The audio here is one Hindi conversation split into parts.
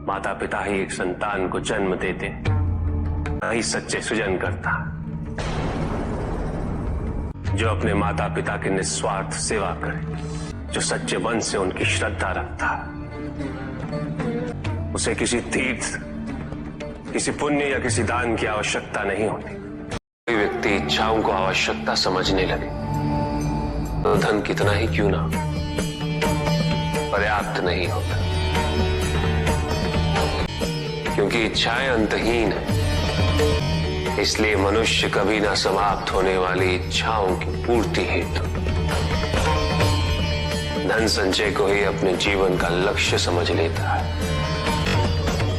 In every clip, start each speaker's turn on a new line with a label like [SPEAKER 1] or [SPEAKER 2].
[SPEAKER 1] माता पिता ही एक संतान को जन्म देते, वही सच्चे सृजन करता जो अपने माता पिता की निस्वार्थ सेवा करे, जो सच्चे मन से उनकी श्रद्धा रखता, उसे किसी तीर्थ, किसी पुण्य या किसी दान की आवश्यकता नहीं होती। कोई व्यक्ति इच्छाओं को आवश्यकता समझने लगे तो धन कितना ही क्यों ना पर्याप्त नहीं होता, क्योंकि इच्छाएं अंतहीन है। इसलिए मनुष्य कभी ना समाप्त होने वाली इच्छाओं की पूर्ति हेतु धन संचय को ही अपने जीवन का लक्ष्य समझ लेता है।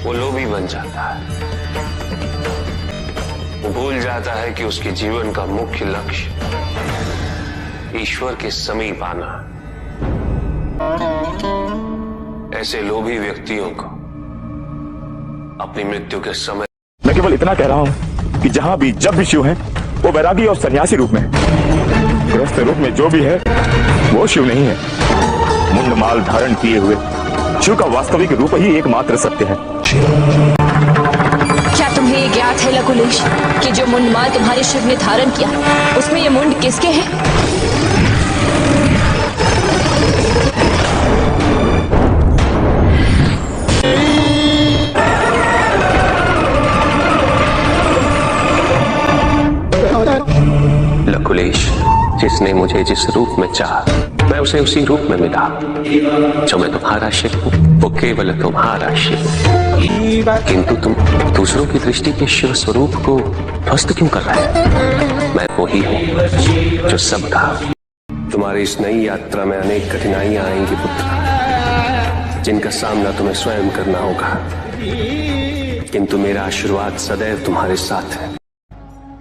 [SPEAKER 1] वो लोभी बन जाता है, वो भूल जाता है कि उसके जीवन का मुख्य लक्ष्य ईश्वर के समीप आना। ऐसे लोभी व्यक्तियों को अपनी मृत्यु के समय
[SPEAKER 2] मैं केवल इतना कह रहा हूं कि जहां भी जब भी शिव है वो वैरागी और सन्यासी रूप में है। गृहस्थ रूप में जो भी है वो शिव नहीं है। मुंड माल धारण किए हुए शिव का वास्तविक रूप ही एकमात्र सत्य है।
[SPEAKER 3] क्या तुम्हें ये ज्ञात है लकुलेश कि जो मुंडमाल तुम्हारे शिव ने धारण किया उसमें ये मुंड किसके है?
[SPEAKER 1] लकुलेश, जिसने मुझे जिस रूप में चाहा मैं उसे उसी रूप में मिला। जो मैं तुम्हारा शिव हूँ वो केवल तुम्हारा शिव, किंतु तुम दूसरों की दृष्टि के शिव स्वरूप को ध्वस्त क्यों कर रहे हो? मैं वो ही हूँ जो सबका। तुम्हारी इस नई यात्रा में अनेक कठिनाइयां आएंगी पुत्र, जिनका सामना तुम्हें स्वयं करना होगा, किंतु मेरा आशीर्वाद सदैव तुम्हारे साथ है।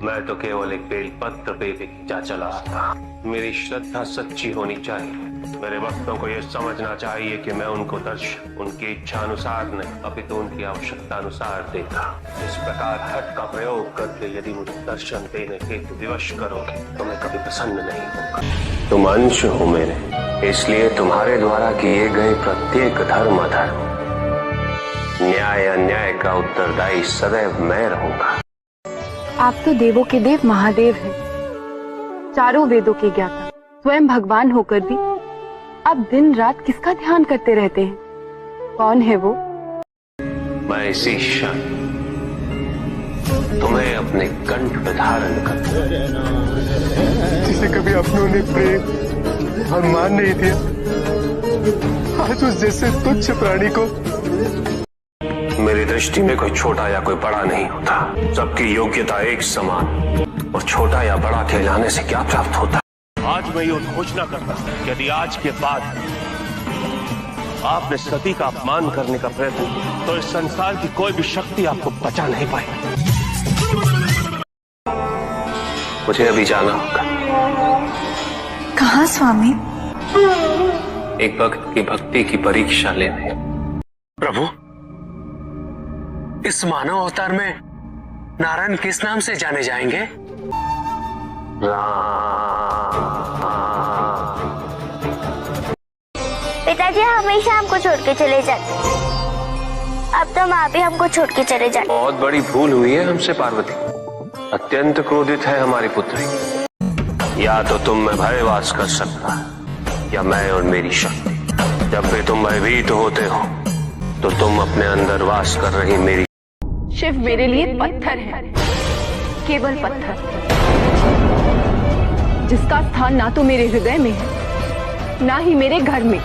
[SPEAKER 1] मैं तो केवल एक बेलपत्र पे जा चला था। मेरी श्रद्धा सच्ची होनी चाहिए। मेरे भक्तों को यह समझना चाहिए कि मैं उनको दर्शन उनकी इच्छा अनुसार नहीं अपितु उनकी आवश्यकता अनुसार देता। इस प्रकार हठ का प्रयोग करके यदि मुझे दर्शन देने हेतु विवश करोगे तो मैं कभी प्रसन्न नहीं होगा। तुम अंश हो मेरे, इसलिए तुम्हारे द्वारा किए गए प्रत्येक धर्म अधर्म, न्याय अन्याय का उत्तरदायी सदैव मैं रहूंगा।
[SPEAKER 4] आप तो देवों के देव महादेव हैं, चारों वेदों के ज्ञाता, स्वयं भगवान होकर भी आप दिन रात किसका ध्यान करते रहते हैं? कौन है वो?
[SPEAKER 1] मैं इसी क्षण तुम्हें अपने कंठ पे धारण कर,
[SPEAKER 5] जिसे कभी अपनों ने प्रेम और मान नहीं दिया, आज उस जैसे तुच्छ प्राणी को।
[SPEAKER 1] मेरी दृष्टि में कोई छोटा या कोई बड़ा नहीं होता। सबकी योग्यता एक समान, और छोटा या बड़ा कहलाने से क्या प्राप्त होता?
[SPEAKER 6] आज मैं ये घोषणा करता हूं कि यदि आज के बाद आपने सती का अपमान करने का प्रयत्न किया तो इस संसार की कोई भी शक्ति आपको बचा नहीं पाएगी।
[SPEAKER 1] मुझे अभी जाना होगा।
[SPEAKER 4] कहाँ स्वामी?
[SPEAKER 1] एक भक्त की भक्ति की परीक्षा लेने।
[SPEAKER 7] प्रभु, इस मानव अवतार में नारायण किस नाम से जाने जाएंगे?
[SPEAKER 8] पिताजी हमेशा हमको छोड़ के चले जाते, अब तो माँ भी हमको छोड़ के चले जाते।
[SPEAKER 1] बहुत बड़ी भूल हुई है हमसे पार्वती। अत्यंत क्रोधित है हमारी पुत्री। या तो तुम में भय वास कर सकता है या मैं और मेरी शक्ति। जब भी तुम भयभीत होते हो तो तुम अपने अंदर वास कर रही मेरी।
[SPEAKER 4] शिव मेरे लिए पत्थर है, केवल पत्थर, जिसका स्थान ना तो मेरे हृदय में है ना ही मेरे घर में।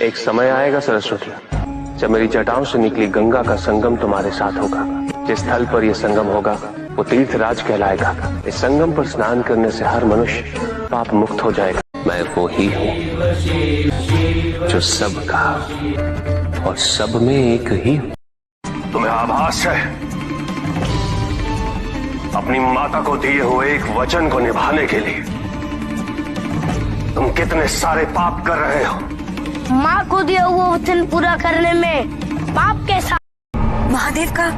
[SPEAKER 1] एक समय आएगा सरस्वती, जब मेरी जटाओं से निकली गंगा का संगम तुम्हारे साथ होगा। जिस स्थल पर यह संगम होगा वो तीर्थराज कहलाएगा। इस संगम पर स्नान करने से हर मनुष्य पाप मुक्त हो जाएगा। मैं वो ही हूँ जो सबका और सब में एक ही हूँ। तुम्हें आभास है अपनी माता को दिए हुए एक वचन को निभाने के लिए तुम कितने सारे पाप कर रहे हो।
[SPEAKER 8] माँ को दिया हुआ वचन पूरा करने में पाप के साथ।
[SPEAKER 4] महादेव का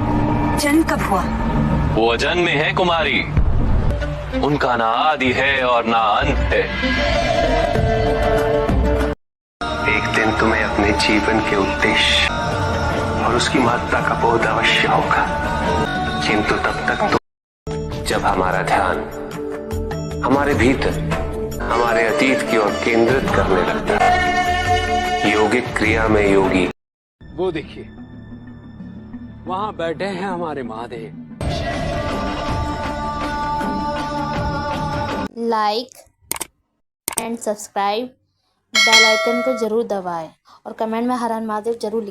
[SPEAKER 4] जन्म कब हुआ?
[SPEAKER 1] वो अजन्मे है कुमारी, उनका ना आदि है और ना अंत है। एक दिन तुम्हें अपने जीवन के उद्देश्य और उसकी महत्ता का बोध अवश्य होगा, किंतु तब तक तो जब हमारा ध्यान हमारे भीतर हमारे अतीत की ओर केंद्रित करने लगता है। योगिक क्रिया में योगी
[SPEAKER 9] वो देखिए, वहां बैठे हैं हमारे Mahadev.
[SPEAKER 10] Like and subscribe, bell icon को जरूर दबाएं और कमेंट में हर हर महादेव जरूर लिखें।